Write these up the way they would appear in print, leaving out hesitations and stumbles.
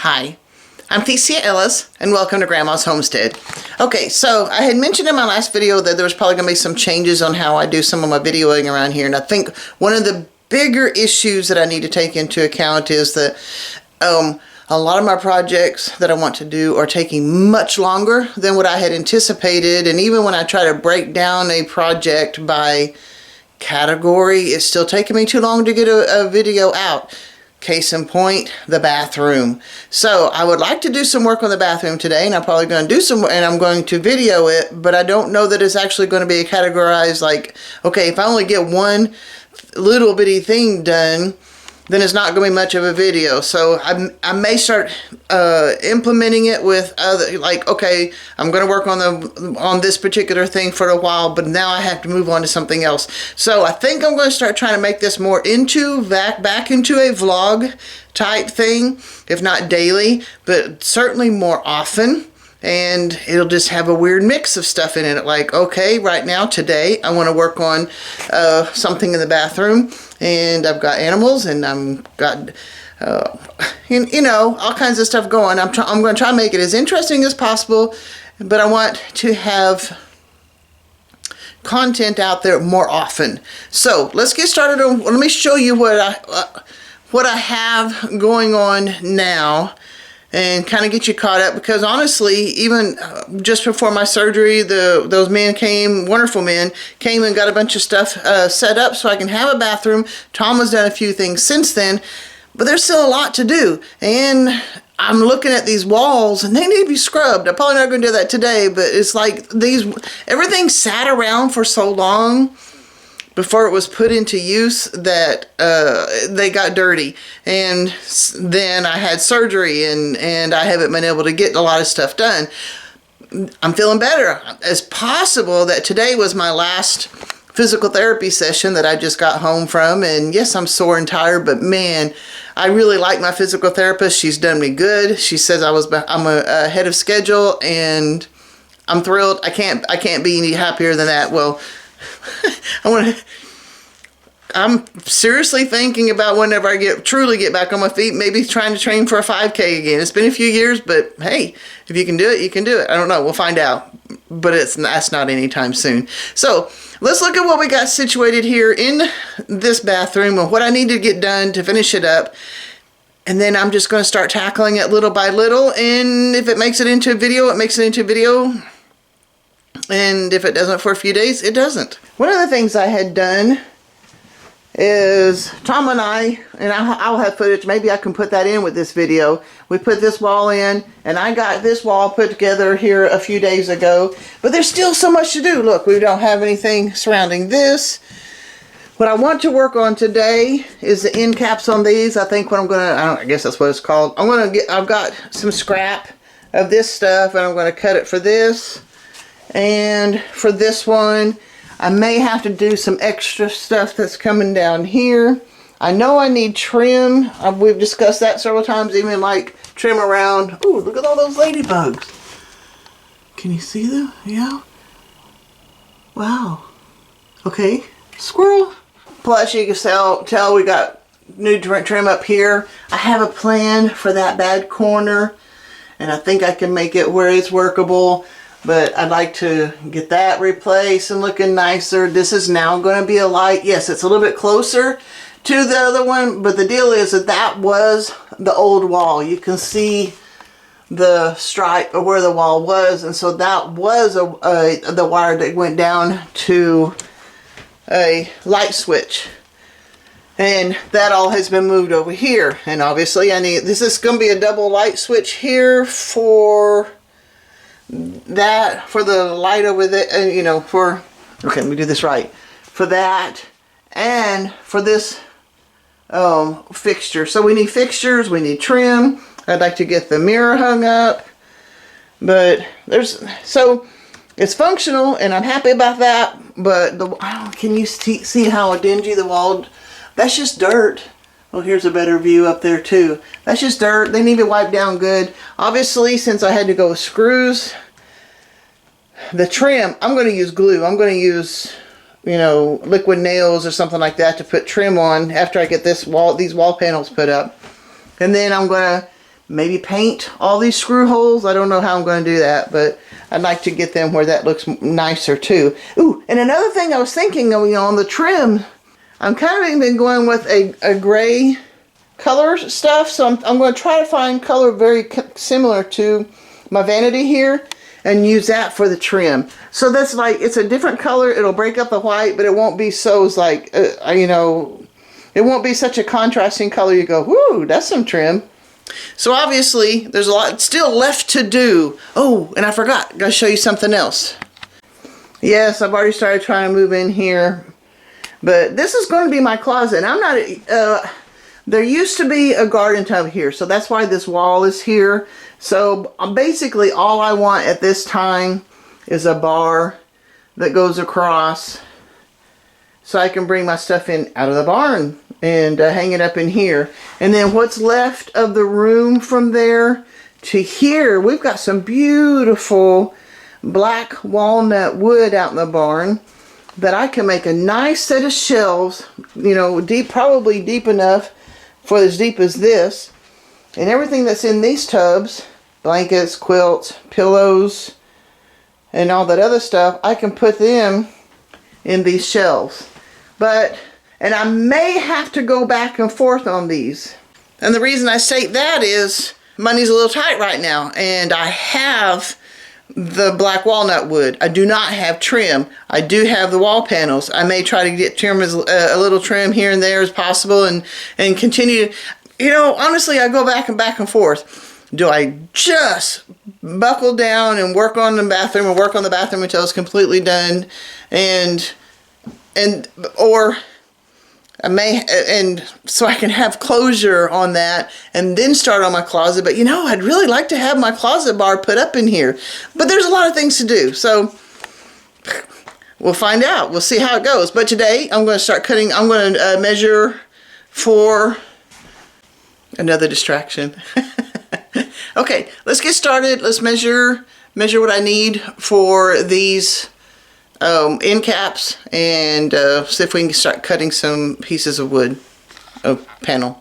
Hi, I'm theciaellis, and welcome to Grandma's Homestead. Okay, so I had mentioned in my last video that there was probably going to be some changes on how I do some of my videoing around here, and I think one of the bigger issues that I need to take into account is that a lot of my projects that I want to do are taking much longer than what I had anticipated, and even when I try to break down a project by category, it's still taking me too long to get a video out. Case in point, the bathroom. So I would like to do some work on the bathroom today, and I'm probably going to do some, and I'm going to video it, but I don't know that it's actually going to be categorized like, okay, if I only get one little bitty thing done, then it's not going to be much of a video. So I may start implementing it with other, like, okay, I'm going to work on this particular thing for a while, but now I have to move on to something else. So I think I'm going to start trying to make this more back into a vlog type thing, if not daily, but certainly more often. And it'll just have a weird mix of stuff in it. Like, okay, right now, today, I want to work on something in the bathroom. And I've got animals, and I've got, you know, all kinds of stuff going. I'm going to try and make it as interesting as possible. But I want to have content out there more often. So, let's get started. Let me show you what I have going on now, and kind of get you caught up, because honestly, even just before my surgery, those men came, wonderful men, came and got a bunch of stuff set up so I can have a bathroom. Tom has done a few things since then, but there's still a lot to do. And I'm looking at these walls, and they need to be scrubbed. I'm probably not going to do that today, but it's like everything sat around for so long before it was put into use that they got dirty. And then I had surgery, and I haven't been able to get a lot of stuff done. I'm feeling better. It's possible that today was my last physical therapy session that I just got home from, and yes, I'm sore and tired, but man, I really like my physical therapist. She's done me good. She says I'm ahead of schedule, and I'm thrilled. I can't be any happier than that. Well, I'm seriously thinking about whenever I truly get back on my feet, maybe trying to train for a 5K again. It's been a few years, but hey, if you can do it, you can do it. I don't know. We'll find out. But that's not anytime soon. So let's look at what we got situated here in this bathroom and what I need to get done to finish it up. And then I'm just going to start tackling it little by little. And if it makes it into a video, it makes it into a video. And if it doesn't for a few days, it doesn't. One of the things I had done is Tom and I'll have footage, maybe I can put that in with this video. We put this wall in, and I got this wall put together here a few days ago, but there's still so much to do. Look, we don't have anything surrounding this. What I want to work on today is the end caps on these. I think I guess that's what it's called. I've got some scrap of this stuff, and I'm going to cut it for this. And for this one, I may have to do some extra stuff that's coming down here. I know I need trim. We've discussed that several times, even like trim around. Ooh, look at all those ladybugs. Can you see them? Yeah. Wow. Okay. Squirrel. Plus, you can tell we got new trim up here. I have a plan for that bad corner, and I think I can make it where it's workable. But I'd like to get that replaced and looking nicer. This is now going to be a light. Yes, it's a little bit closer to the other one, but the deal is that was the old wall. You can see the stripe of where the wall was, and so that was the wire that went down to a light switch. And that all has been moved over here. And obviously this is going to be a double light switch here for the light over there, you know, okay, let me do this right. For that, and for this fixture. So we need fixtures, we need trim. I'd like to get the mirror hung up. But so it's functional, and I'm happy about that. But can you see how dingy the wall? That's just dirt. Well, here's a better view up there too. That's just dirt. They need to wipe down good. Obviously, since I had to go with screws, the trim, I'm going to use glue. I'm going to use, you know, liquid nails or something like that to put trim on after I get these wall panels put up. And then I'm going to maybe paint all these screw holes. I don't know how I'm going to do that, but I'd like to get them where that looks nicer too. Ooh, and another thing I was thinking of, on the trim, I'm kind of even going with a gray color stuff. So I'm going to try to find color very similar to my vanity here and use that for the trim. So that's like, it's a different color. It'll break up the white, but it won't be so like, it won't be such a contrasting color. You go, whoo, that's some trim. So obviously there's a lot still left to do. Oh, and I forgot, gotta show you something else. Yes, I've already started trying to move in here, but this is going to be my closet. I'm not, there used to be a garden tub here, so that's why this wall is here. So basically all I want at this time is a bar that goes across so I can bring my stuff in out of the barn and hang it up in here. And then what's left of the room from there to here, we've got some beautiful black walnut wood out in the barn that I can make a nice set of shelves, deep, probably deep enough for as deep as this. And everything that's in these tubs, blankets, quilts, pillows, and all that other stuff, I can put them in these shelves. And I may have to go back and forth on these. And the reason I state that is money's a little tight right now, and I have the black walnut wood. I do not have trim. I do have the wall panels. I may try to get trim as a little trim here and there as possible, and continue. Honestly, I go back and forth. Do I just buckle down and work on the bathroom, or work on the bathroom until it's completely done, or I may, and so I can have closure on that and then start on my closet. But I'd really like to have my closet bar put up in here, but there's a lot of things to do. So we'll find out. We'll see how it goes. But today I'm going to start cutting. I'm going to measure for another distraction. Okay, let's get started. Let's measure what I need for these end caps, and see if we can start cutting some pieces of wood, panel.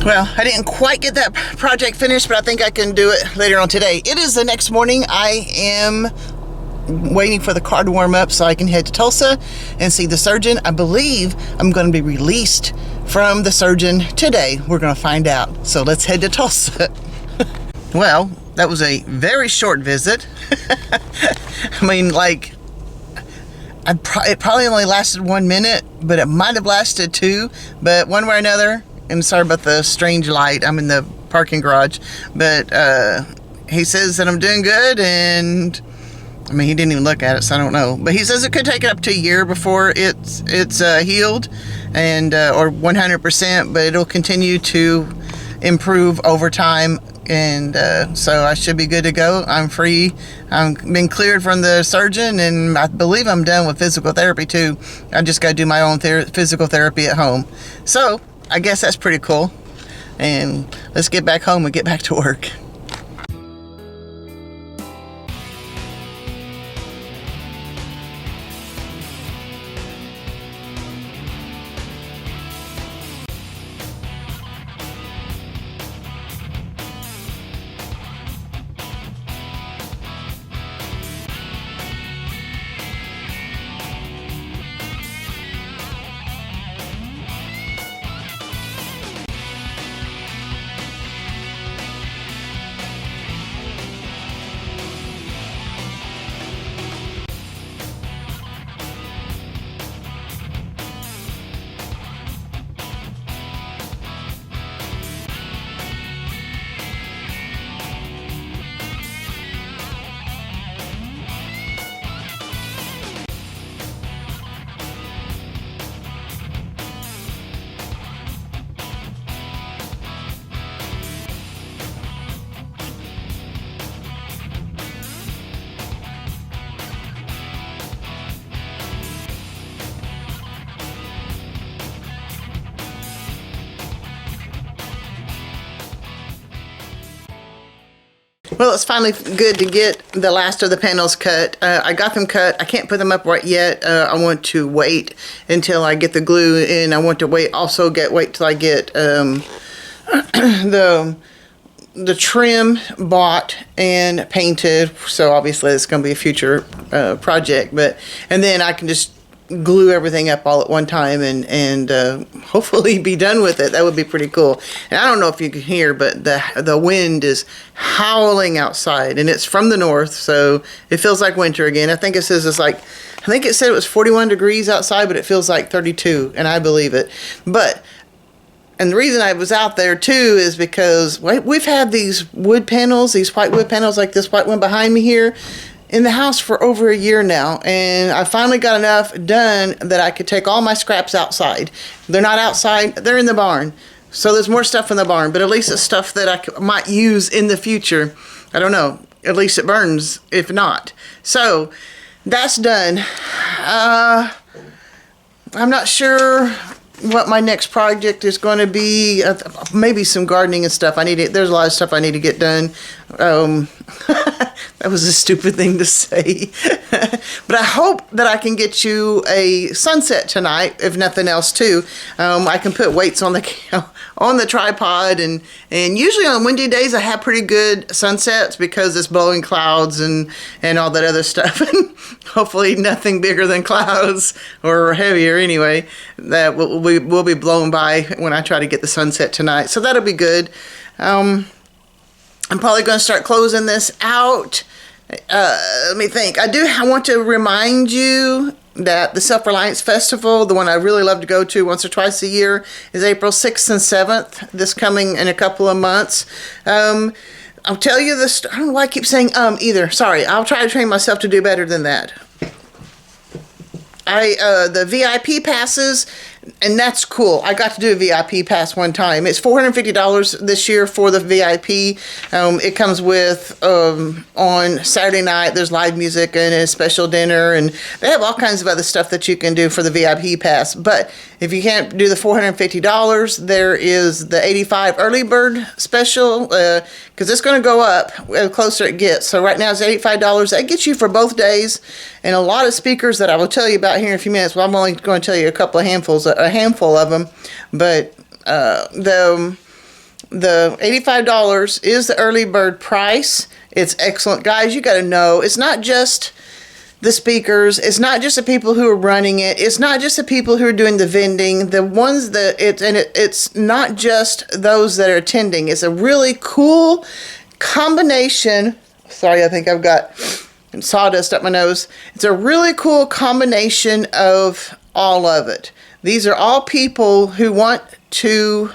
Well, I didn't quite get that project finished, but I think I can do it later on today. It is the next morning. I am waiting for the car to warm up so I can head to Tulsa and see the surgeon. I believe I'm going to be released from the surgeon today. We're going to find out. So let's head to Tulsa. Well, that was a very short visit. I mean, like, it probably only lasted 1 minute, but it might have lasted 2. But one way or another, and sorry about the strange light, I'm in the parking garage, but he says that I'm doing good, and I mean, he didn't even look at it, so I don't know. But he says it could take up to a year before it's healed, and or 100%, but it'll continue to improve over time and so I should be good to go. I'm free. I'm been cleared from the surgeon, and I believe I'm done with physical therapy too. I just got to do my own physical therapy at home. So I guess that's pretty cool. And let's get back home and get back to work. Well, it's finally good to get the last of the panels cut. I got them cut. I can't put them up right yet. I want to wait until I get the glue in. I want to wait till I get the trim bought and painted. So obviously it's going to be a future project, and then I can just glue everything up all at one time and hopefully be done with it. That would be pretty cool. And I don't know if you can hear, but the wind is howling outside, and it's from the north, so it feels like winter again. I think it said it was 41 degrees outside, but it feels like 32, and I believe it. And the reason I was out there too is because we've had these wood panels, these white wood panels like this white one behind me here, in the house for over a year now, and I finally got enough done that I could take all my scraps outside. They're not outside, they're in the barn. So there's more stuff in the barn, but at least it's stuff that I might use in the future. I don't know, at least it burns if not. So that's done. I'm not sure what my next project is going to be. Maybe some gardening and stuff. There's a lot of stuff I need to get done. That was a stupid thing to say. But I hope that I can get you a sunset tonight, if nothing else too. I can put weights on the tripod, and usually on windy days I have pretty good sunsets because it's blowing clouds and all that other stuff. And hopefully nothing bigger than clouds, or heavier anyway, that will be blown by when I try to get the sunset tonight. So that'll be good. I'm probably going to start closing this out. Let me think. I want to remind you that the Reliance Festival, the one I really love to go to once or twice a year, is April 6th and 7th, this coming in a couple of months. I'll tell you this. I don't know why I keep saying either. Sorry. I'll try to train myself to do better than that. The VIP passes, and that's cool. I got to do a VIP pass one time. It's $450 this year for the VIP. It comes with, on Saturday night, there's live music and a special dinner, and they have all kinds of other stuff that you can do for the VIP pass. But if you can't do the $450, there is the 85 early bird special, because it's going to go up the closer it gets. So right now it's $85. That gets you for both days, and a lot of speakers that I will tell you about here in a few minutes. Well, I'm only going to tell you a handful of them, but the $85 is the early bird price. It's excellent, guys. You got to know, it's not just the speakers, it's not just the people who are running it, it's not just the people who are doing the vending, the ones that it's not just those that are attending. It's a really cool combination. Sorry, I think I've got sawdust up my nose. It's a really cool combination of all of it. These are all people who want to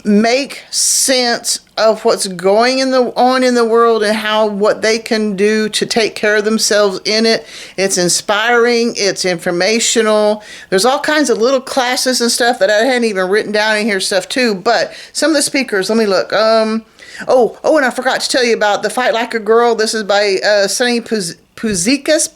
make sense of what's going on in the world and what they can do to take care of themselves in it. It's inspiring. It's informational. There's all kinds of little classes and stuff that I hadn't even written down in here stuff too. But some of the speakers, let me look. And I forgot to tell you about the Fight Like a Girl. This is by Sonny Puzikas, Puzikas.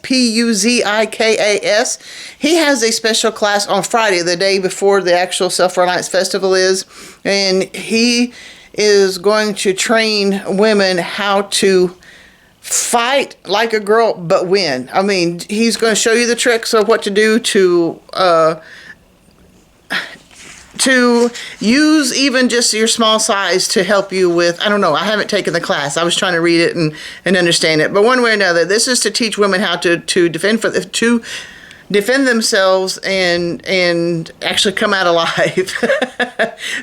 He has a special class on Friday, the day before the actual Self-Reliance Festival is, and he is going to train women how to fight like a girl but win. I mean, he's going to show you the tricks of what to do to use even just your small size to help you with, I don't know, I haven't taken the class. I was trying to read it and understand it. But one way or another, this is to teach women how to defend themselves and actually come out alive.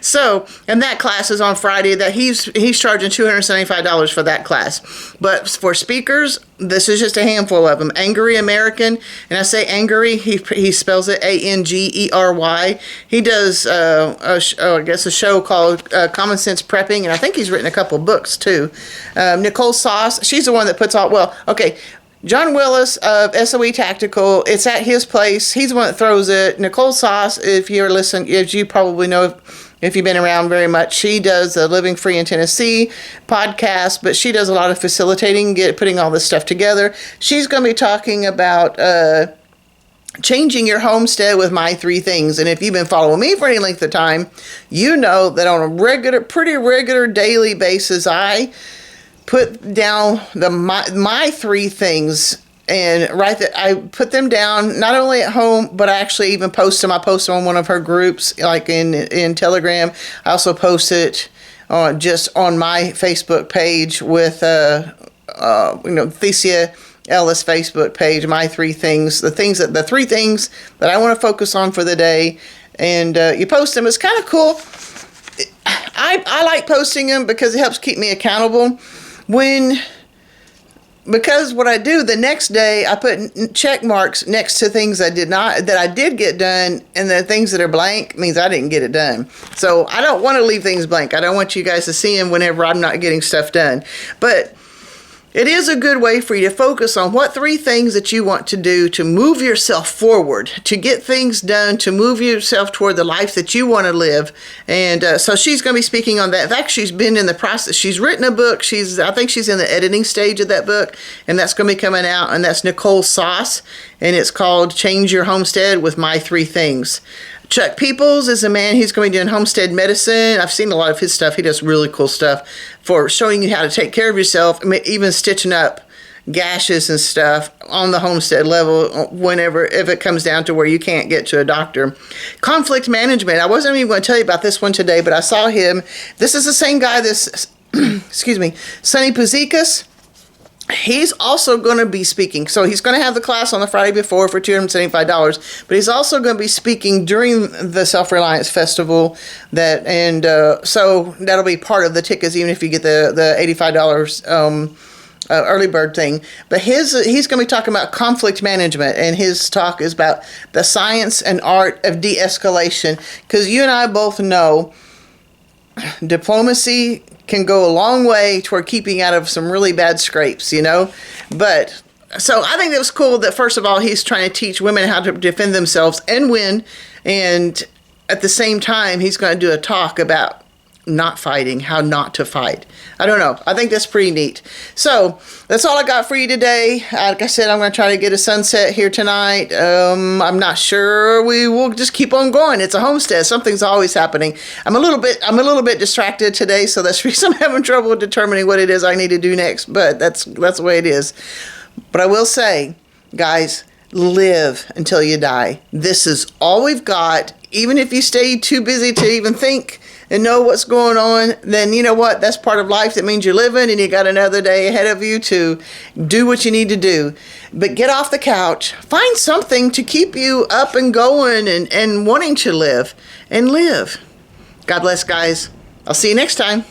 So, and that class is on Friday. That he's charging $275 for that class. But for speakers, this is just a handful of them. Angry American, and I say angry, he spells it Angery. He does a show called Common Sense Prepping, and I think he's written a couple books too. Nicole Sauce, she's the one that puts all, John Willis of SOE Tactical, it's at his place. He's the one that throws it. Nicole Sauce, if you're listening, as you probably know if you've been around very much, she does the Living Free in Tennessee podcast, but she does a lot of facilitating, putting all this stuff together. She's going to be talking about changing your homestead with my 3 things. And if you've been following me for any length of time, you know that on a pretty regular daily basis, I put down my 3 things and I put them down not only at home, but I actually even post them. I post them on one of her groups, like in Telegram. I also post it just on my Facebook page with theciaellis Facebook page. My 3 things, the 3 things that I want to focus on for the day, and you post them. It's kind of cool. I like posting them because it helps keep me accountable. Because what I do the next day, I put check marks next to things that I did get done, and the things that are blank means I didn't get it done. So I don't want to leave things blank. I don't want you guys to see them whenever I'm not getting stuff done. But it is a good way for you to focus on what 3 things that you want to do to move yourself forward, to get things done, to move yourself toward the life that you want to live. And so she's going to be speaking on that. In fact, she's been in the process. She's written a book. I think she's in the editing stage of that book, and that's going to be coming out. And that's Nicole Sauce, and it's called Change Your Homestead with My 3 Things. Chuck Peoples is a man, he's going to be doing homestead medicine. I've seen a lot of his stuff. He does really cool stuff for showing you how to take care of yourself, even stitching up gashes and stuff on the homestead level if it comes down to where you can't get to a doctor. Conflict management. I wasn't even going to tell you about this one today, but I saw him. This is the same guy, excuse me, Sonny Puzikas. He's also going to be speaking. So he's going to have the class on the Friday before for $275, but he's also going to be speaking during the Self-Reliance Festival. So that'll be part of the tickets, even if you get the $85 early bird thing. But he's going to be talking about conflict management, and his talk is about the science and art of de-escalation. Because you and I both know diplomacy can go a long way toward keeping out of some really bad scrapes, But so I think it was cool that, first of all, he's trying to teach women how to defend themselves and win. And at the same time, he's going to do a talk about not fighting, how not to fight. I don't know. I think that's pretty neat. So that's all I got for you today. Like I said, I'm going to try to get a sunset here tonight. I'm not sure. We will just keep on going. It's a homestead. Something's always happening. I'm a little bit distracted today, so that's the reason I'm having trouble determining what it is I need to do next. But that's the way it is. But I will say, guys, live until you die. This is all we've got. Even if you stay too busy to even think and know what's going on, then you know what? That's part of life. That means you're living and you got another day ahead of you to do what you need to do. But get off the couch. Find something to keep you up and going and wanting to live. And live. God bless, guys. I'll see you next time.